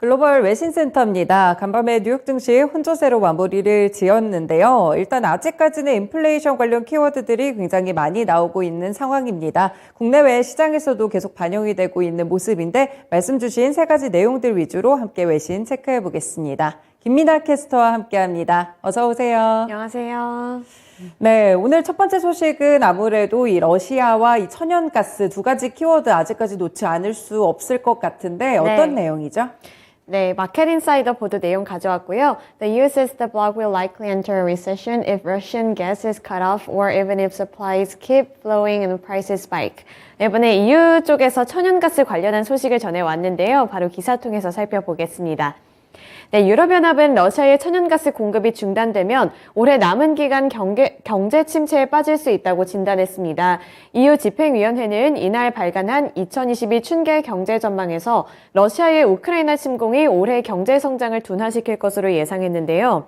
글로벌 외신센터입니다. 간밤에 뉴욕 증시 혼조세로 마무리를 지었는데요. 일단 아직까지는 인플레이션 관련 키워드들이 굉장히 많이 나오고 있는 상황입니다. 국내외 시장에서도 계속 반영이 되고 있는 모습인데 말씀 주신 세 가지 내용들 위주로 함께 외신 체크해 보겠습니다. 김민아 캐스터와 함께합니다. 어서 오세요. 안녕하세요. 네, 오늘 첫 번째 소식은 아무래도 이 러시아와 이 천연가스 두 가지 키워드 아직까지 놓지 않을 수 없을 것 같은데 어떤 내용이죠? 네, 마켓 인사이더 보도 내용 가져왔고요. The U.S. says the bloc will likely enter a recession if Russian gas is cut off or even if supplies keep flowing and prices spike. 이번에 EU 쪽에서 천연가스 관련한 소식을 전해왔는데요. 바로 기사 통해서 살펴보겠습니다. 네, 유럽연합은 러시아의 천연가스 공급이 중단되면 올해 남은 기간 경제 침체에 빠질 수 있다고 진단했습니다. EU 집행위원회는 이날 발간한 2022 춘계 경제 전망에서 러시아의 우크라이나 침공이 올해 경제 성장을 둔화시킬 것으로 예상했는데요.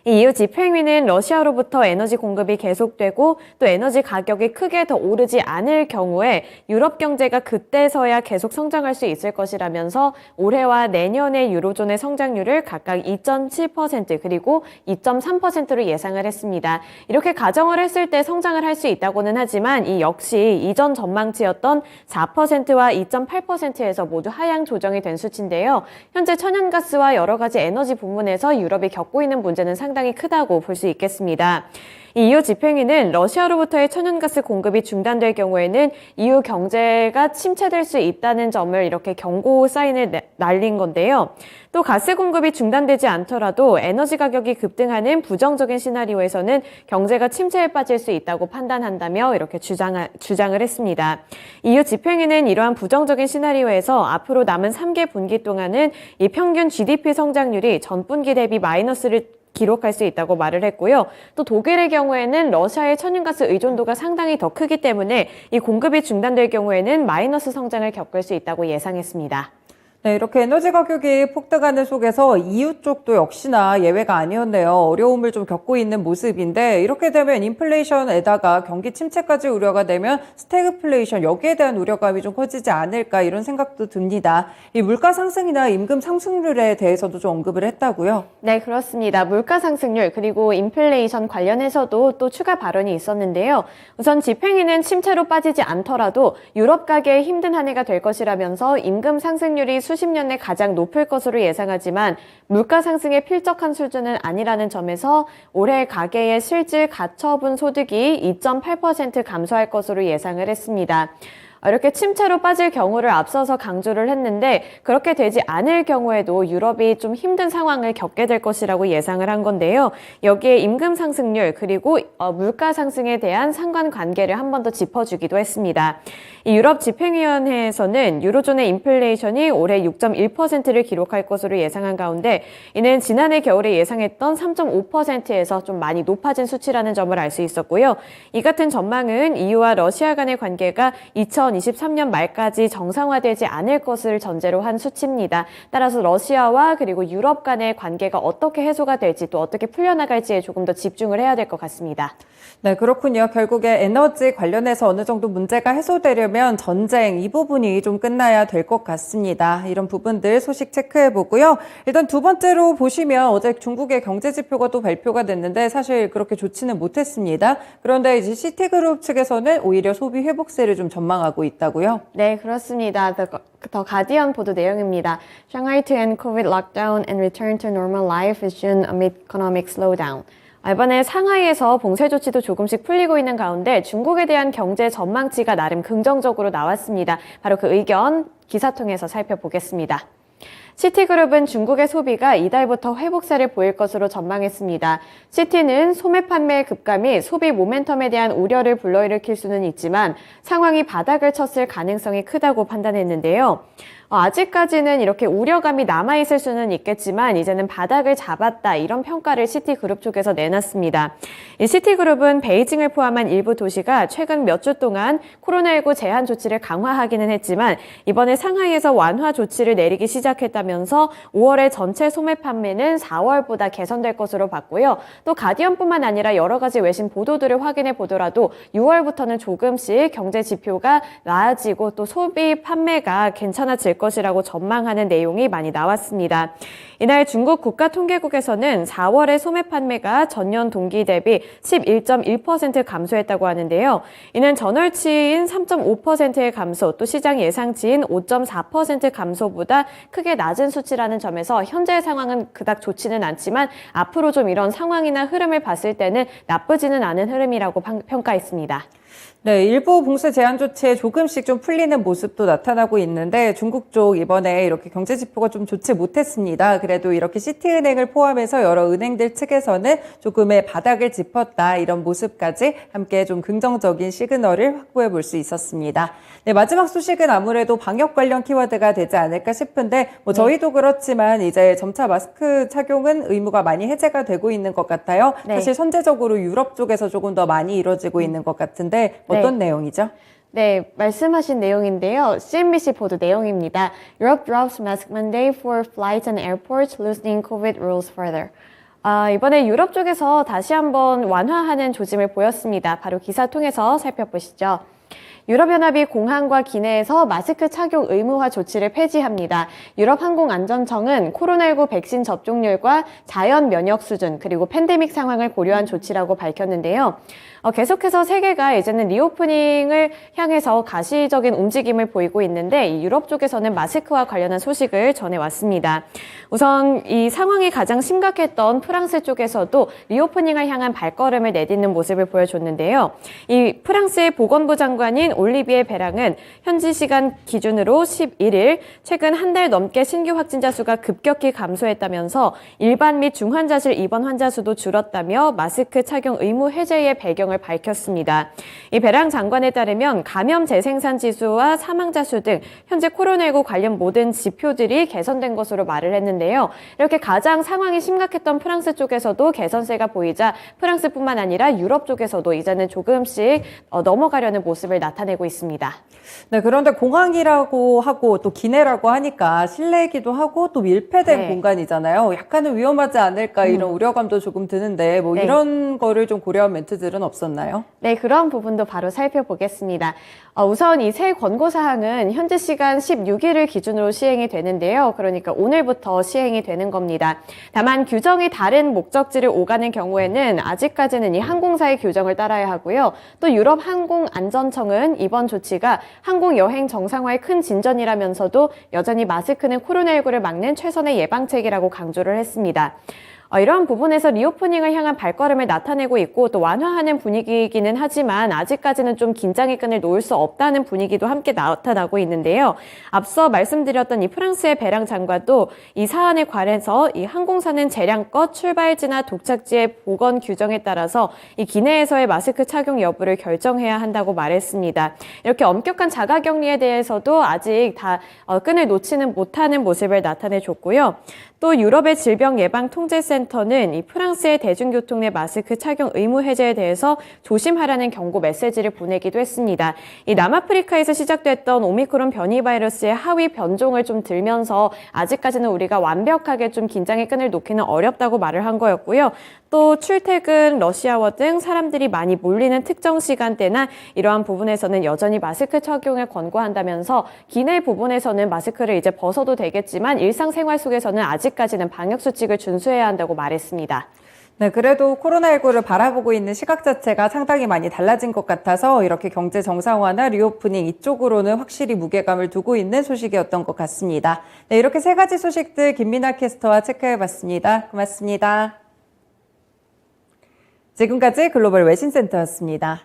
이 EU 집행위는 러시아로부터 에너지 공급이 계속되고 또 에너지 가격이 크게 더 오르지 않을 경우에 유럽 경제가 그때서야 계속 성장할 수 있을 것이라면서 올해와 내년의 유로존의 성장률을 각각 2.7% 그리고 2.3%로 예상을 했습니다. 이렇게 가정을 했을 때 성장을 할 수 있다고는 하지만 이 역시 이전 전망치였던 4%와 2.8%에서 모두 하향 조정이 된 수치인데요. 현재 천연가스와 여러 가지 에너지 부문에서 유럽이 겪고 있는 문제는 상당히 크다고 볼 수 있겠습니다. 이 EU 집행위는 러시아로부터의 천연가스 공급이 중단될 경우에는 EU 경제가 침체될 수 있다는 점을 이렇게 경고 사인을 날린 건데요. 또 가스 공급이 중단되지 않더라도 에너지 가격이 급등하는 부정적인 시나리오에서는 경제가 침체에 빠질 수 있다고 판단한다며 이렇게 주장을 했습니다. EU 집행위는 이러한 부정적인 시나리오에서 앞으로 남은 3개 분기 동안은 이 평균 GDP 성장률이 전분기 대비 마이너스를 기록할 수 있다고 말을 했고요. 또 독일의 경우에는 러시아의 천연가스 의존도가 상당히 더 크기 때문에 이 공급이 중단될 경우에는 마이너스 성장을 겪을 수 있다고 예상했습니다. 네, 이렇게 에너지 가격이 폭등하는 속에서 EU 쪽도 역시나 예외가 아니었네요. 어려움을 좀 겪고 있는 모습인데 이렇게 되면 인플레이션에다가 경기 침체까지 우려가 되면 스태그플레이션 여기에 대한 우려감이 좀 커지지 않을까 이런 생각도 듭니다. 이 물가 상승이나 임금 상승률에 대해서도 좀 언급을 했다고요? 네, 그렇습니다. 물가 상승률 그리고 인플레이션 관련해서도 또 추가 발언이 있었는데요. 우선 집행위는 침체로 빠지지 않더라도 유럽 가계에 힘든 한 해가 될 것이라면서 임금 상승률이 수십 년 내 가장 높을 것으로 예상하지만 물가 상승의 필적한 수준은 아니라는 점에서 올해 가계의 실질 가처분 소득이 2.8% 감소할 것으로 예상을 했습니다. 이렇게 침체로 빠질 경우를 앞서서 강조를 했는데 그렇게 되지 않을 경우에도 유럽이 좀 힘든 상황을 겪게 될 것이라고 예상을 한 건데요. 여기에 임금 상승률 그리고 물가 상승에 대한 상관관계를 한 번 더 짚어주기도 했습니다. 이 유럽 집행위원회에서는 유로존의 인플레이션이 올해 6.1%를 기록할 것으로 예상한 가운데 이는 지난해 겨울에 예상했던 3.5%에서 좀 많이 높아진 수치라는 점을 알 수 있었고요. 이 같은 전망은 EU와 러시아 간의 관계가 2023년 말까지 정상화되지 않을 것을 전제로 한 수치입니다. 따라서 러시아와 그리고 유럽 간의 관계가 어떻게 해소가 될지 또 어떻게 풀려나갈지에 조금 더 집중을 해야 될 것 같습니다. 네, 그렇군요. 결국에 에너지 관련해서 어느 정도 문제가 해소되려면 전쟁 이 부분이 좀 끝나야 될 것 같습니다. 이런 부분들 소식 체크해 보고요. 일단 두 번째로 보시면 어제 중국의 경제 지표가 또 발표가 됐는데 사실 그렇게 좋지는 못했습니다. 그런데 이제 시티그룹 측에서는 오히려 소비 회복세를 좀 전망하고 있다고요? 네, 그렇습니다. 더 가디언 보도 내용입니다. Shanghai to end COVID lockdown and return to normal life is June amid economic slowdown. 이번에 상하이에서 봉쇄 조치도 조금씩 풀리고 있는 가운데 중국에 대한 경제 전망치가 나름 긍정적으로 나왔습니다. 바로 그 의견 기사 통해서 살펴보겠습니다. 시티그룹은 중국의 소비가 이달부터 회복세를 보일 것으로 전망했습니다. 시티는 소매 판매 급감이 소비 모멘텀에 대한 우려를 불러일으킬 수는 있지만 상황이 바닥을 쳤을 가능성이 크다고 판단했는데요. 아직까지는 이렇게 우려감이 남아있을 수는 있겠지만 이제는 바닥을 잡았다 이런 평가를 시티그룹 쪽에서 내놨습니다. 이 시티그룹은 베이징을 포함한 일부 도시가 최근 몇 주 동안 코로나19 제한 조치를 강화하기는 했지만 이번에 상하이에서 완화 조치를 내리기 시작했다면서 5월의 전체 소매 판매는 4월보다 개선될 것으로 봤고요. 또 가디언뿐만 아니라 여러 가지 외신 보도들을 확인해 보더라도 6월부터는 조금씩 경제 지표가 나아지고 또 소비 판매가 괜찮아질 것이라고 전망하는 내용이 많이 나왔습니다. 이날 중국 국가통계국에서는 4월의 소매 판매가 전년 동기 대비 11.1% 감소했다고 하는데요. 이는 전월치인 3.5%의 감소, 또 시장 예상치인 5.4% 감소보다 크게 낮은 수치라는 점에서 현재의 상황은 그닥 좋지는 않지만 앞으로 좀 이런 상황이나 흐름을 봤을 때는 나쁘지는 않은 흐름이라고 평가했습니다. 네, 일부 봉쇄 제한 조치에 조금씩 좀 풀리는 모습도 나타나고 있는데 중국 쪽 이번에 이렇게 경제 지표가 좀 좋지 못했습니다. 그래도 이렇게 시티은행을 포함해서 여러 은행들 측에서는 조금의 바닥을 짚었다 이런 모습까지 함께 좀 긍정적인 시그널을 확보해 볼 수 있었습니다. 네, 마지막 소식은 아무래도 방역 관련 키워드가 되지 않을까 싶은데 저희도 그렇지만 이제 점차 마스크 착용은 의무가 많이 해제가 되고 있는 것 같아요. 네. 사실 선제적으로 유럽 쪽에서 조금 더 많이 이루어지고 있는 것 같은데 어떤 내용이죠? 네, 말씀하신 내용인데요. CNBC 보도 내용입니다. Europe drops mask mandate for flights and airports, loosening COVID rules further. 이번에 유럽 쪽에서 다시 한번 완화하는 조짐을 보였습니다. 바로 기사 통해서 살펴보시죠. 유럽연합이 공항과 기내에서 마스크 착용 의무화 조치를 폐지합니다. 유럽항공안전청은 코로나19 백신 접종률과 자연 면역 수준 그리고 팬데믹 상황을 고려한 조치라고 밝혔는데요. 계속해서 세계가 이제는 리오프닝을 향해서 가시적인 움직임을 보이고 있는데 이 유럽 쪽에서는 마스크와 관련한 소식을 전해왔습니다. 우선 이 상황이 가장 심각했던 프랑스 쪽에서도 리오프닝을 향한 발걸음을 내딛는 모습을 보여줬는데요. 이 프랑스의 보건부 장관인 올리비에 베랑은 현지 시간 기준으로 11일 최근 한 달 넘게 신규 확진자 수가 급격히 감소했다면서 일반 및 중환자실 입원 환자 수도 줄었다며 마스크 착용 의무 해제의 배경을 밝혔습니다. 이 베랑 장관에 따르면 감염 재생산 지수와 사망자 수 등 현재 코로나19 관련 모든 지표들이 개선된 것으로 말을 했는데요. 이렇게 가장 상황이 심각했던 프랑스 쪽에서도 개선세가 보이자 프랑스뿐만 아니라 유럽 쪽에서도 이제는 조금씩 넘어가려는 모습을 나타내고 있습니다. 네, 그런데 공항이라고 하고 또 기내라고 하니까 실내이기도 하고 또 밀폐된 공간이잖아요. 약간은 위험하지 않을까 이런 우려감도 조금 드는데 이런 거를 좀 고려한 멘트들은 없었나요? 네, 그런 부분도 바로 살펴보겠습니다. 우선 이 새 권고사항은 현지 시간 16일을 기준으로 시행이 되는데요. 그러니까 오늘부터 시행이 되는 겁니다. 다만 규정이 다른 목적지를 오가는 경우에는 아직까지는 이 항공사의 규정을 따라야 하고요. 또 유럽 항공안전청은 이번 조치가 항공여행 정상화의 큰 진전이라면서도 여전히 마스크는 코로나19를 막는 최선의 예방책이라고 강조를 했습니다. 이러한 부분에서 리오프닝을 향한 발걸음을 나타내고 있고 또 완화하는 분위기이기는 하지만 아직까지는 좀 긴장의 끈을 놓을 수 없다는 분위기도 함께 나타나고 있는데요. 앞서 말씀드렸던 이 프랑스의 베랑 장관도 이 사안에 관해서 이 항공사는 재량껏 출발지나 도착지의 보건 규정에 따라서 이 기내에서의 마스크 착용 여부를 결정해야 한다고 말했습니다. 이렇게 엄격한 자가격리에 대해서도 아직 다 끈을 놓지는 못하는 모습을 나타내줬고요. 또 유럽의 질병예방통제센터는 이 프랑스의 대중교통 내 마스크 착용 의무 해제에 대해서 조심하라는 경고 메시지를 보내기도 했습니다. 이 남아프리카에서 시작됐던 오미크론 변이 바이러스의 하위 변종을 좀 들면서 아직까지는 우리가 완벽하게 좀 긴장의 끈을 놓기는 어렵다고 말을 한 거였고요. 또 출퇴근, 러시아워 등 사람들이 많이 몰리는 특정 시간대나 이러한 부분에서는 여전히 마스크 착용을 권고한다면서 기내 부분에서는 마스크를 이제 벗어도 되겠지만 일상생활 속에서는 아직까지는 방역수칙을 준수해야 한다고 말했습니다. 네, 그래도 코로나19를 바라보고 있는 시각 자체가 상당히 많이 달라진 것 같아서 이렇게 경제 정상화나 리오프닝 이쪽으로는 확실히 무게감을 두고 있는 소식이었던 것 같습니다. 네, 이렇게 세 가지 소식들 김민아 캐스터와 체크해봤습니다. 고맙습니다. 지금까지 글로벌 외신센터였습니다.